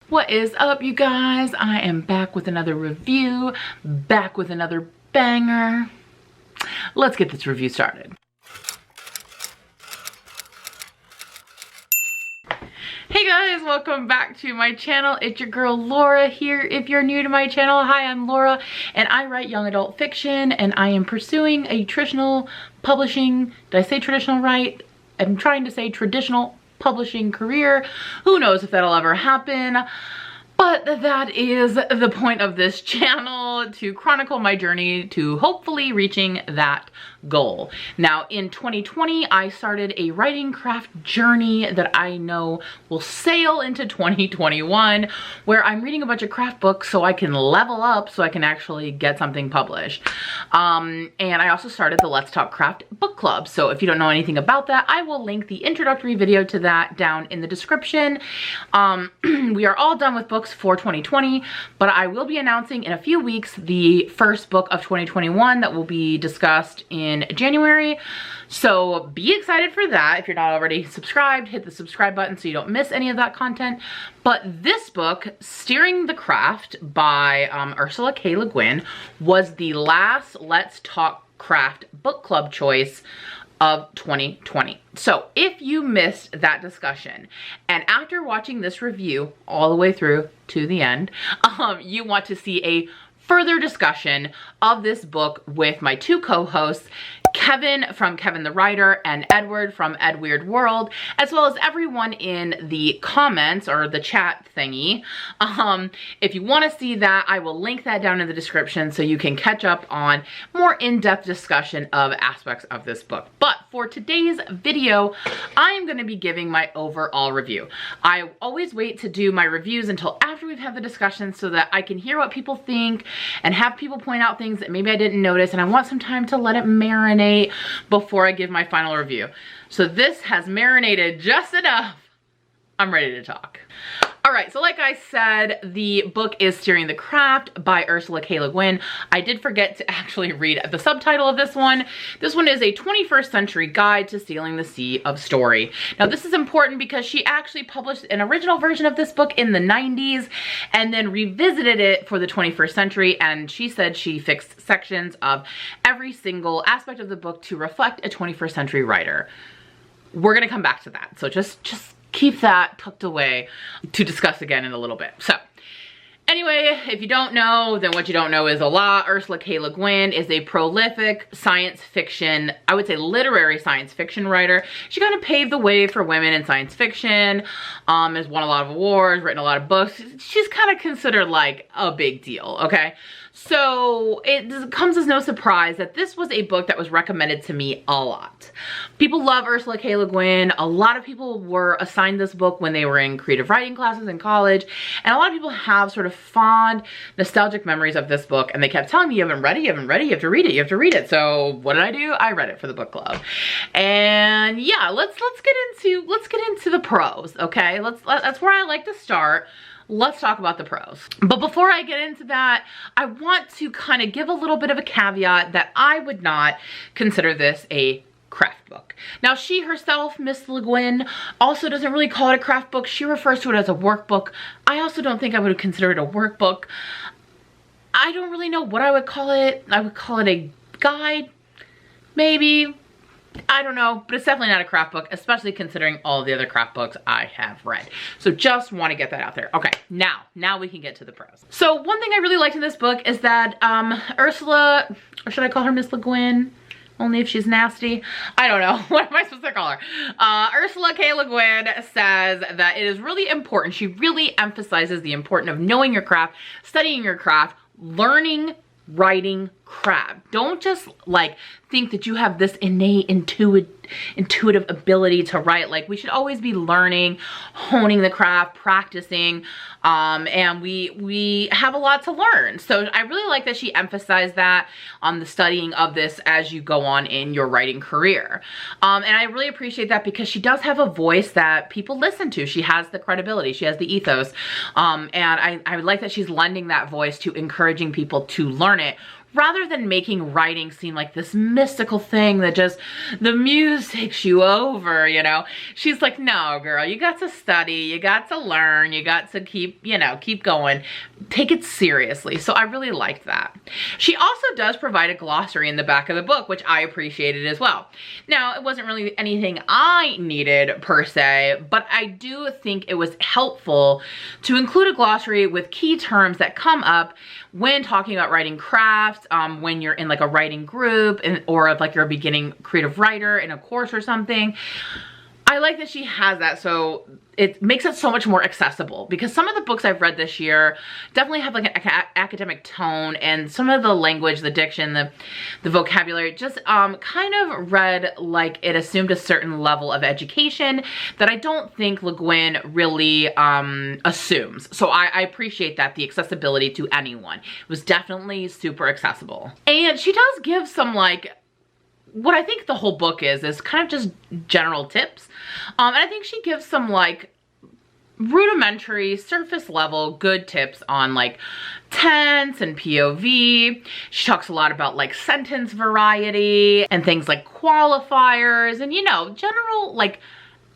What is up, you guys? I am back with another review, back with another banger. Let's get this review started. Hey guys, welcome back to my channel. It's your girl Laura here. If you're new to my channel, hi, I'm Laura and I write young adult fiction and I am pursuing a traditional publishing, did I say traditional right? I'm trying to say traditional publishing career. Who knows if that'll ever happen, but that is the point of this channel, to chronicle my journey to hopefully reaching that goal. Now in 2020 I started a writing craft journey that I know will sail into 2021, where I'm reading a bunch of craft books so I can level up, so I can actually get something published. And I also started the Let's Talk Craft book club. So if you don't know anything about that, I will link the introductory video to that down in the description. We are all done with books for 2020, but I will be announcing in a few weeks the first book of 2021 that will be discussed in January. So be excited for that. If you're not already subscribed, hit the subscribe button so you don't miss any of that content. But this book, Steering the Craft by Ursula K. Le Guin, was the last Let's Talk Craft book club choice of 2020. So if you missed that discussion and after watching this review all the way through to the end, you want to see a further discussion of this book with my two co-hosts, Kevin from Kevin the Writer and Edward from Ed Weird World, as well as everyone in the comments or the chat thingy. If you want to see that, I will link that down in the description so you can catch up on more in-depth discussion of aspects of this book. But for today's video, I am going to be giving my overall review. I always wait to do my reviews until after we've had the discussion so that I can hear what people think and have people point out things that maybe I didn't notice, and I want some time to let it marinate before I give my final review. So this has marinated just enough. I'm ready to talk. All right, so like I said, the book is Steering the Craft by Ursula K. Le Guin. I did forget to actually read the subtitle of this one. This one is a 21st century guide to sailing the sea of story. Now this is important because she actually published an original version of this book in the 90s and then revisited it for the 21st century, and she said she fixed sections of every single aspect of the book to reflect a 21st century writer. We're gonna come back to that, so just keep that tucked away to discuss again in a little bit. So anyway, if you don't know, then what you don't know is a lot. Ursula K. Le Guin is a prolific science fiction, I would say literary science fiction writer. She kind of paved the way for women in science fiction, has won a lot of awards, written a lot of books. She's kind of considered like a big deal, okay? So it comes as no surprise that this was a book that was recommended to me a lot. People love Ursula K. Le Guin. A lot of people were assigned this book when they were in creative writing classes in college. And a lot of people have sort of fond, nostalgic memories of this book. And they kept telling me, you haven't read it, you haven't read it, you have to read it, you have to read it. So what did I do? I read it for the book club. And yeah, let's get into the pros, okay? That's where I like to start. Let's talk about the pros. But before I get into that, I want to kind of give a little bit of a caveat that I would not consider this a craft book. Now she herself, Miss Le Guin, also doesn't really call it a craft book. She refers to it as a workbook. I also don't think I would consider it a workbook. I don't really know what I would call it. I would call it a guide, maybe. I don't know, but it's definitely not a craft book, especially considering all the other craft books I have read. So just want to get that out there. Okay, now we can get to the pros. So one thing I really liked in this book is that Ursula, or should I call her Miss Le Guin? Only if she's nasty. I don't know. What am I supposed to call her? Ursula K. Le Guin says that it is really important. She really emphasizes the importance of knowing your craft, studying your craft, learning writing craft. Don't just like think that you have this innate intuitive ability to write. Like, we should always be learning, honing the craft, practicing, and we have a lot to learn. So I really like that she emphasized that on the studying of this as you go on in your writing career. And I really appreciate that because she does have a voice that people listen to. She has the credibility, she has the ethos, and I like that she's lending that voice to encouraging people to learn it rather than making writing seem like this mystical thing that just, the muse takes you over, you know, she's like, no, girl, you got to study, you got to learn, you got to keep, you know, keep going. Take it seriously. So I really liked that. She also does provide a glossary in the back of the book, which I appreciated as well. Now, it wasn't really anything I needed per se, but I do think it was helpful to include a glossary with key terms that come up when talking about writing crafts, when you're in like a writing group, or if like you're a beginning creative writer in a course or something. I like that she has that, so it makes it so much more accessible, because some of the books I've read this year definitely have like an academic tone, and some of the language, the diction, the vocabulary just kind of read like it assumed a certain level of education that I don't think Le Guin really assumes. So I appreciate that, the accessibility to anyone. It was definitely super accessible. And she does give some like, what I think the whole book is kind of just general tips. And I think she gives some like rudimentary, surface level, good tips on like tense and POV. She talks a lot about like sentence variety and things like qualifiers and, you know, general like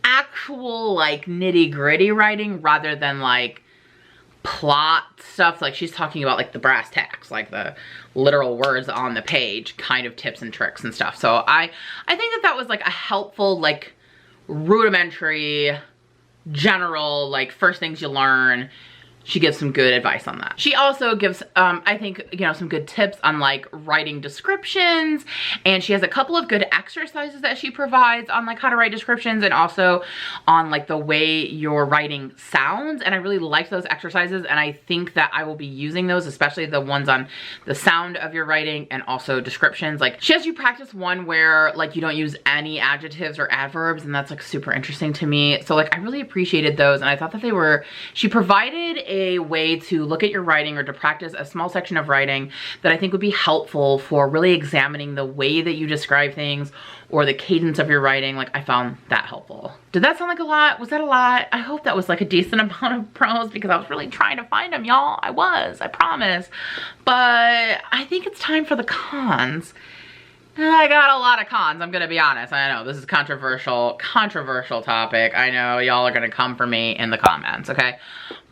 actual like nitty gritty writing rather than like plot stuff. Like she's talking about like the brass tacks, like the literal words on the page kind of tips and tricks and stuff. So I think that was like a helpful, like rudimentary, general, like first things you learn. She gives some good advice on that. She also gives, I think, you know, some good tips on like writing descriptions, and she has a couple of good exercises that she provides on like how to write descriptions and also on like the way your writing sounds. And I really like those exercises, and I think that I will be using those, especially the ones on the sound of your writing and also descriptions. Like she has you practice one where like you don't use any adjectives or adverbs, and that's like super interesting to me. So like I really appreciated those, and I thought that she provided a way to look at your writing or to practice a small section of writing that I think would be helpful for really examining the way that you describe things or the cadence of your writing. Like I found that helpful. Did that sound like a lot? Was that a lot? I hope that was like a decent amount of pros, because I was really trying to find them, y'all. I promise. But I think it's time for the cons. I got a lot of cons, I'm gonna be honest. I know this is controversial topic. I know y'all are gonna come for me in the comments, okay?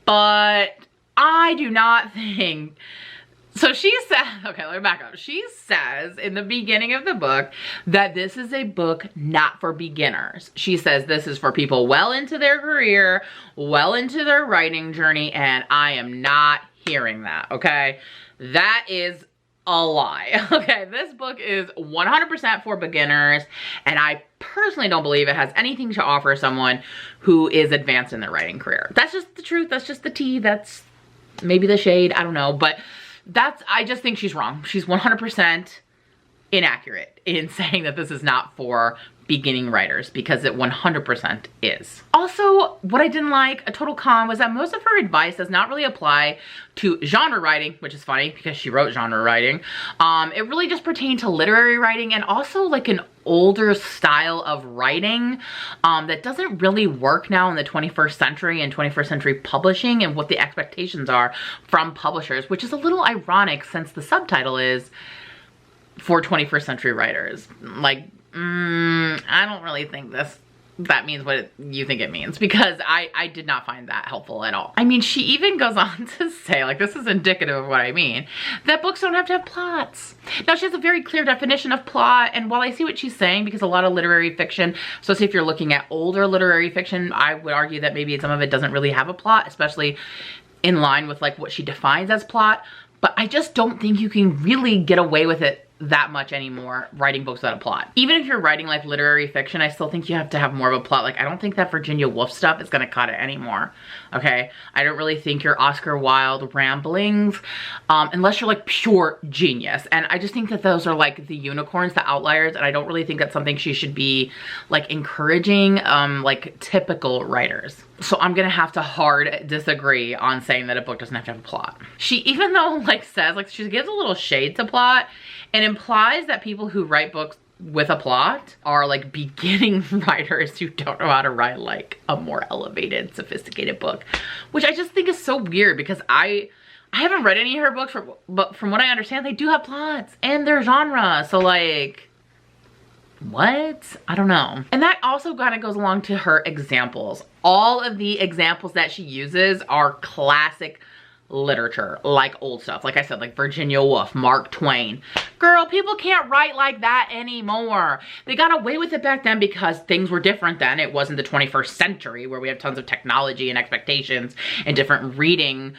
But I do not think, so she said, okay, let me back up. She says in the beginning of the book that this is a book not for beginners. She says this is for people well into their career, well into their writing journey, and I am not hearing that, okay? That is a lie. Okay, this book is 100% for beginners, and I personally don't believe it has anything to offer someone who is advanced in their writing career. That's just the truth. That's just the tea. That's maybe the shade. I don't know, but I just think she's wrong. She's 100% inaccurate in saying that this is not for beginning writers, because it 100% is. Also, what I didn't like, a total con, was that most of her advice does not really apply to genre writing, which is funny because she wrote genre writing. It really just pertained to literary writing and also like an older style of writing that doesn't really work now in the 21st century and 21st century publishing and what the expectations are from publishers, which is a little ironic since the subtitle is for 21st century writers. Like, I don't really think that means what you think it means, because I did not find that helpful at all. I mean, she even goes on to say, like, this is indicative of what I mean, that books don't have to have plots. Now, she has a very clear definition of plot, and while I see what she's saying, because a lot of literary fiction, so say if you're looking at older literary fiction, I would argue that maybe some of it doesn't really have a plot, especially in line with like what she defines as plot, but I just don't think you can really get away with it that much anymore writing books without a plot. Even if you're writing like literary fiction, I still think you have to have more of a plot. Like I don't think that Virginia Woolf stuff is gonna cut it anymore, okay? I don't really think your Oscar Wilde ramblings, unless you're like pure genius. And I just think that those are like the unicorns, the outliers, and I don't really think that's something she should be like encouraging like typical writers. So I'm gonna have to hard disagree on saying that a book doesn't have to have a plot. She even though like says, like she gives a little shade to plot and implies that people who write books with a plot are like beginning writers who don't know how to write like a more elevated, sophisticated book, which I just think is so weird, because I I haven't read any of her books, but from what I understand, they do have plots and their genre. So like, what? I don't know. And that also kind of goes along to her examples. All of the examples that she uses are classic literature, like old stuff. Like I said, like Virginia Woolf, Mark Twain. Girl, people can't write like that anymore. They got away with it back then because things were different then. It wasn't the 21st century where we have tons of technology and expectations and different reading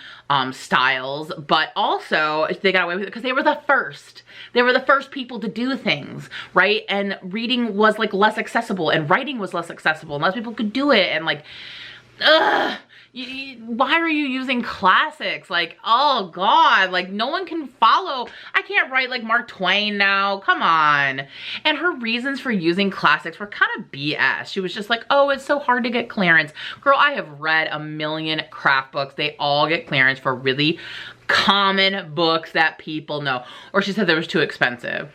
styles. But also they got away with it because they were the first. They were the first people to do things, right? And reading was like less accessible and writing was less accessible and less people could do it. And like, ugh. Why are you using classics? Like, oh God, like no one can follow. I can't write like Mark Twain now, come on. And her reasons for using classics were kind of BS. She was just like, oh, it's so hard to get clearance. Girl, I have read a million craft books. They all get clearance for really common books that people know. Or she said they was too expensive.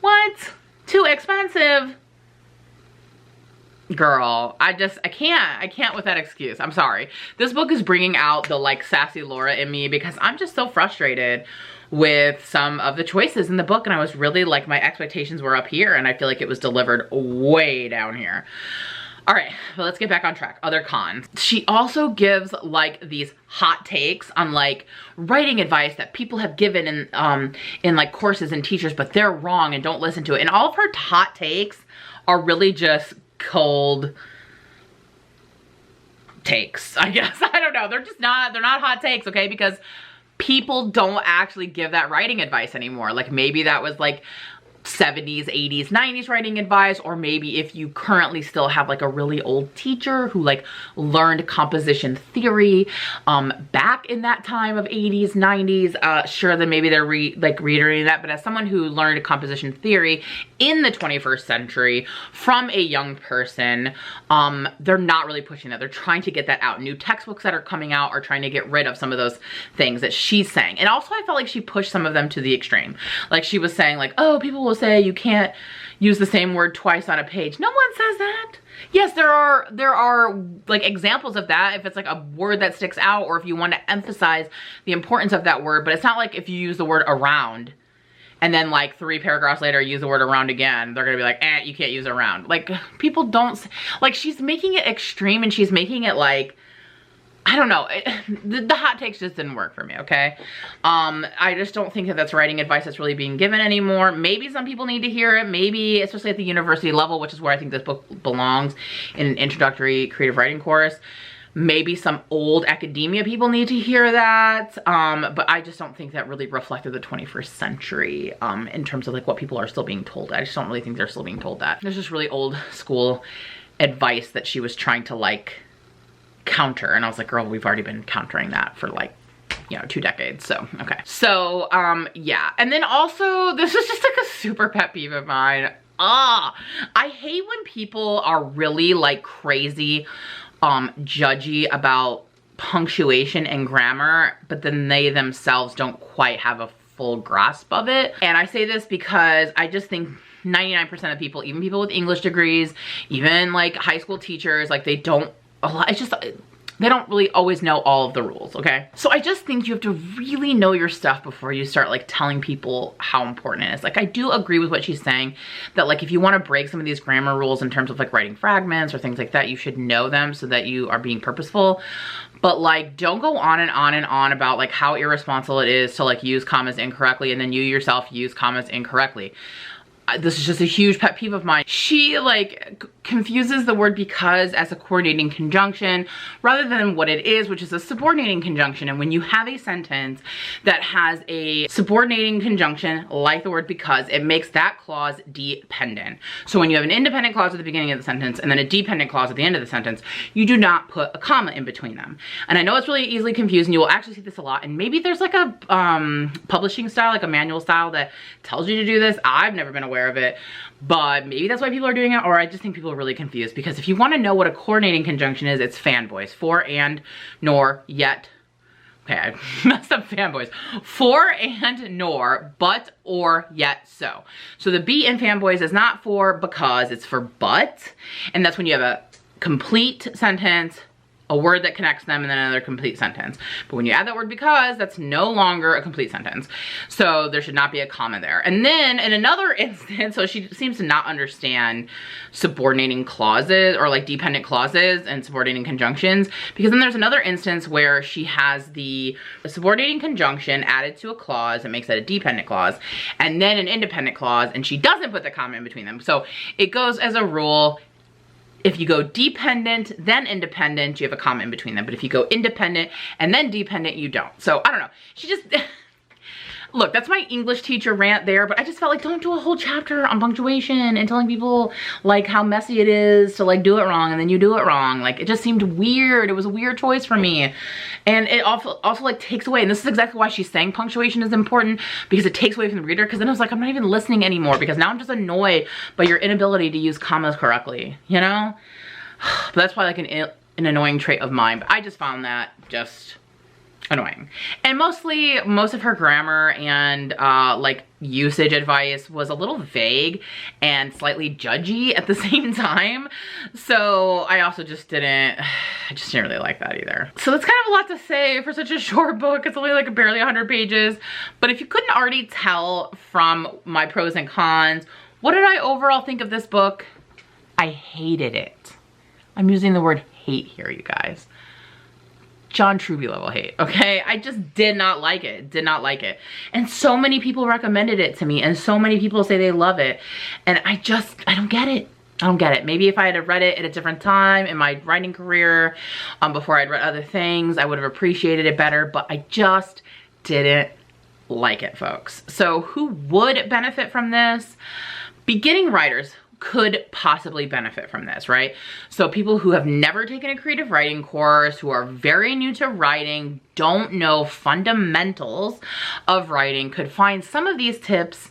What? Too expensive? Girl, I can't with that excuse. I'm sorry. This book is bringing out the like sassy Laura in me because I'm just so frustrated with some of the choices in the book, and I was really like, my expectations were up here and I feel like it was delivered way down here. All right, well, let's get back on track. Other cons. She also gives like these hot takes on like writing advice that people have given in like courses and teachers, but they're wrong and don't listen to it. And all of her hot takes are really just cold takes, I guess. I don't know. They're not hot takes, okay? Because people don't actually give that writing advice anymore. Like maybe that was like 70s, 80s, 90s writing advice, or maybe if you currently still have like a really old teacher who like learned composition theory back in that time of 80s, 90s, sure, then maybe they're reiterating that. But as someone who learned composition theory in the 21st century from a young person, they're not really pushing that. They're trying to get that out. New textbooks that are coming out are trying to get rid of some of those things that she's saying. And also I felt like she pushed some of them to the extreme. Like she was saying like, oh, people will say you can't use the same word twice on a page. No one says that. Yes, there are like examples of that if it's like a word that sticks out or if you want to emphasize the importance of that word, but it's not like if you use the word around and then like 3 paragraphs later use the word around again, they're gonna be like, you can't use around. Like people don't, like she's making it extreme and she's making it like, I don't know, the hot takes just didn't work for me, okay? I just don't think that that's writing advice that's really being given anymore. Maybe some people need to hear it, maybe, especially at the university level, which is where I think this book belongs, in an introductory creative writing course. Maybe some old academia people need to hear that, but I just don't think that really reflected the 21st century in terms of like what people are still being told. I just don't really think they're still being told that. There's just really old school advice that she was trying to like counter, and I was like, girl, we've already been countering that for like, you know, 2 decades. So okay, so yeah. And then also, this is just like a super pet peeve of mine. I hate when people are really like crazy judgy about punctuation and grammar, but then they themselves don't quite have a full grasp of it. And I say this because I just think 99% of people, even people with English degrees, even like high school teachers, like they don't really always know all of the rules, okay? So I just think you have to really know your stuff before you start like telling people how important it is. Like I do agree with what she's saying, that like if you want to break some of these grammar rules in terms of like writing fragments or things like that, you should know them so that you are being purposeful. But like don't go on and on and on about like how irresponsible it is to like use commas incorrectly and then you yourself use commas incorrectly. This is just a huge pet peeve of mine. She like confuses the word because as a coordinating conjunction rather than what it is, which is a subordinating conjunction. And when you have a sentence that has a subordinating conjunction like the word because, it makes that clause dependent. So when you have an independent clause at the beginning of the sentence and then a dependent clause at the end of the sentence, you do not put a comma in between them. And I know it's really easily confused and you will actually see this a lot. And maybe there's like a publishing style, like a manual style that tells you to do this. I've never been aware of it, but maybe that's why people are doing it, or I just think people are really confused, because if you want to know what a coordinating conjunction is, it's fanboys. For, and, nor, yet. Okay, I messed up fanboys. For and nor, but, or, yet, so. So the be in fanboys is not for because, it's for but, and that's when you have a complete sentence a word that connects them and then another complete sentence. But when you add that word because, that's no longer a complete sentence. So there should not be a comma there. And then in another instance, so she seems to not understand subordinating clauses or like dependent clauses and subordinating conjunctions, because then there's another instance where she has the subordinating conjunction added to a clause and makes that a dependent clause, and then an independent clause, and she doesn't put the comma in between them. So it goes as a rule, if you go dependent, then independent, you have a comma in between them. But if you go independent and then dependent, you don't. So I don't know. She just, look, that's my English teacher rant there, but I just felt like don't do a whole chapter on punctuation and telling people like how messy it is to like do it wrong and then you do it wrong. Like it just seemed weird. It was a weird choice for me. And it also like takes away, and this is exactly why she's saying punctuation is important, because it takes away from the reader, because then I was like, I'm not even listening anymore, because now I'm just annoyed by your inability to use commas correctly, you know? But that's probably like an annoying trait of mine, but I just found that just annoying. And most of her grammar and like usage advice was a little vague and slightly judgy at the same time. So I also just didn't really like that either. So that's kind of a lot to say for such a short book. It's only like barely 100 pages. But if you couldn't already tell from my pros and cons, what did I overall think of this book? I hated it. I'm using the word hate here, you guys. John Truby level hate, okay? I just did not like it, And so many people recommended it to me, and so many people say they love it. And I don't get it. I don't get it. Maybe if I had read it at a different time in my writing career, before I'd read other things, I would have appreciated it better, but I just didn't like it, folks. So who would benefit from this? Beginning writers could possibly benefit from this, right? So people who have never taken a creative writing course, who are very new to writing, don't know fundamentals of writing, could find some of these tips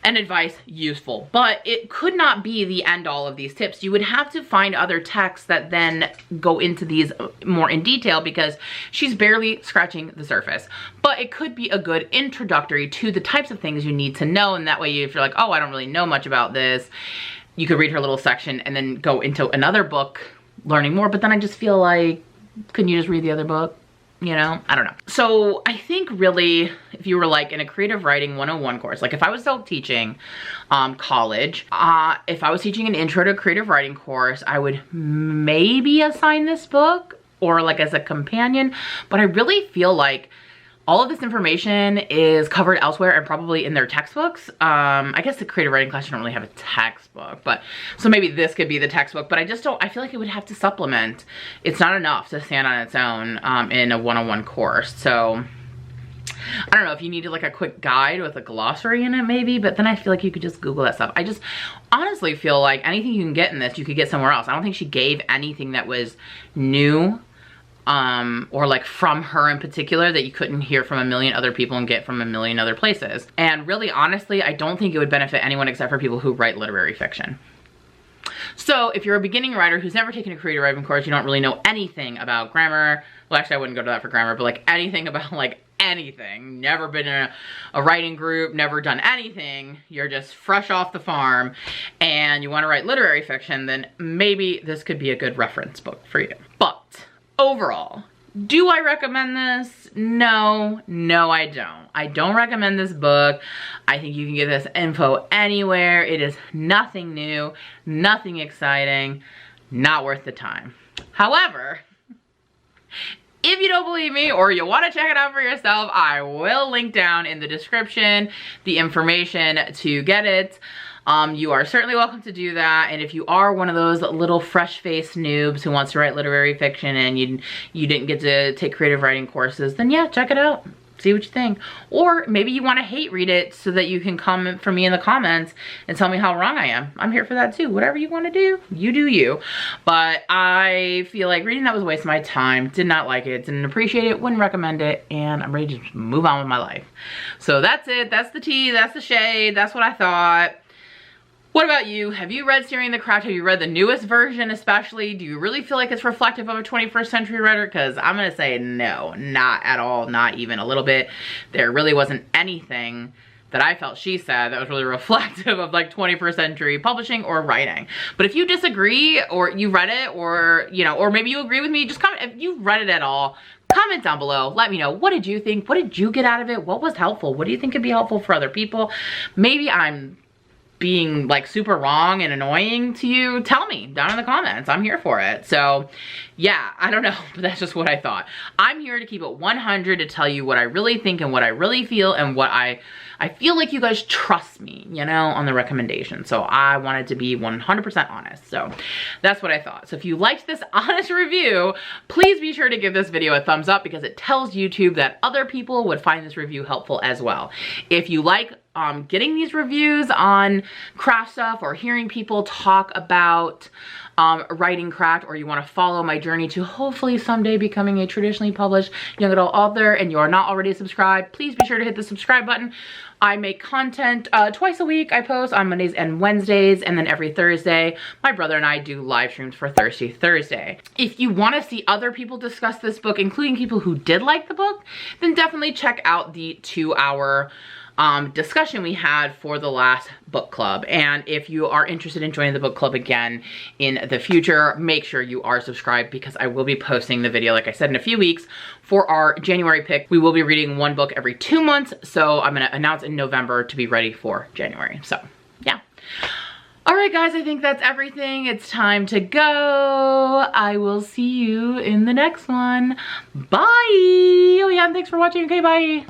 and advice useful, but it could not be the end all of these tips. You would have to find other texts that then go into these more in detail, because she's barely scratching the surface. But it could be a good introductory to the types of things you need to know, and that way if you're like, oh, I don't really know much about this, you could read her little section and then go into another book learning more. But then I just feel like, couldn't you just read the other book? You know, I don't know. So I think really, if you were like in a creative writing 101 course, like if I was still teaching college, if I was teaching an intro to creative writing course, I would maybe assign this book or like as a companion. But I really feel like all of this information is covered elsewhere and probably in their textbooks. I guess the creative writing class, you don't really have a textbook, but so maybe this could be the textbook, but I feel like it would have to supplement. It's not enough to stand on its own in a one-on-one course. So I don't know if you needed like a quick guide with a glossary in it maybe, but then I feel like you could just Google that stuff. I just honestly feel like anything you can get in this, you could get somewhere else. I don't think she gave anything that was new or like from her in particular that you couldn't hear from a million other people and get from a million other places. And really, honestly, I don't think it would benefit anyone except for people who write literary fiction. So if you're a beginning writer who's never taken a creative writing course, you don't really know anything about grammar. Well, actually, I wouldn't go to that for grammar, but like anything about like anything, never been in a writing group, never done anything, you're just fresh off the farm and you want to write literary fiction, then maybe this could be a good reference book for you. But overall, do I recommend this? No, I don't. I don't recommend this book. I think you can get this info anywhere. It is nothing new, nothing exciting, not worth the time. However, if you don't believe me or you want to check it out for yourself, I will link down in the description the information to get it. You are certainly welcome to do that. And if you are one of those little fresh-faced noobs who wants to write literary fiction and you didn't get to take creative writing courses, then yeah, check it out. See what you think. Or maybe you want to hate read it so that you can comment for me in the comments and tell me how wrong I am. I'm here for that too. Whatever you want to do, you do you. But I feel like reading that was a waste of my time. Did not like it. Didn't appreciate it. Wouldn't recommend it. And I'm ready to move on with my life. So that's it. That's the tea. That's the shade. That's what I thought. What about you? Have you read Steering the Craft? Have you read the newest version especially? Do you really feel like it's reflective of a 21st century writer? Because I'm going to say no, not at all, not even a little bit. There really wasn't anything that I felt she said that was really reflective of like 21st century publishing or writing. But if you disagree, or you read it, or, you know, or maybe you agree with me, just comment. If you've read it at all, comment down below. Let me know. What did you think? What did you get out of it? What was helpful? What do you think could be helpful for other people? Maybe I'm being like super wrong and annoying to you. Tell me down in the comments. I'm here for it. So yeah, I don't know, but that's just what I thought. I'm here to keep it 100, to tell you what I really think and what I really feel, and what I feel like you guys trust me, you know, on the recommendation. So I wanted to be 100% honest. So that's what I thought. So if you liked this honest review, please be sure to give this video a thumbs up, because it tells YouTube that other people would find this review helpful as well. If you like getting these reviews on craft stuff, or hearing people talk about writing craft, or you want to follow my journey to hopefully someday becoming a traditionally published young adult author, and you are not already subscribed, please be sure to hit the subscribe button. I make content twice a week. I post on Mondays and Wednesdays, and then every Thursday, my brother and I do live streams for Thirsty Thursday. If you want to see other people discuss this book, including people who did like the book, then definitely check out the 2-hour discussion we had for the last book club. And if you are interested in joining the book club again in the future, make sure you are subscribed, because I will be posting the video, like I said, in a few weeks for our January pick. We will be reading one book every 2 months, so I'm going to announce in November to be ready for January. So yeah. All right, guys, I think that's everything. It's time to go. I will see you in the next one. Bye. Oh yeah, and thanks for watching. Okay, bye.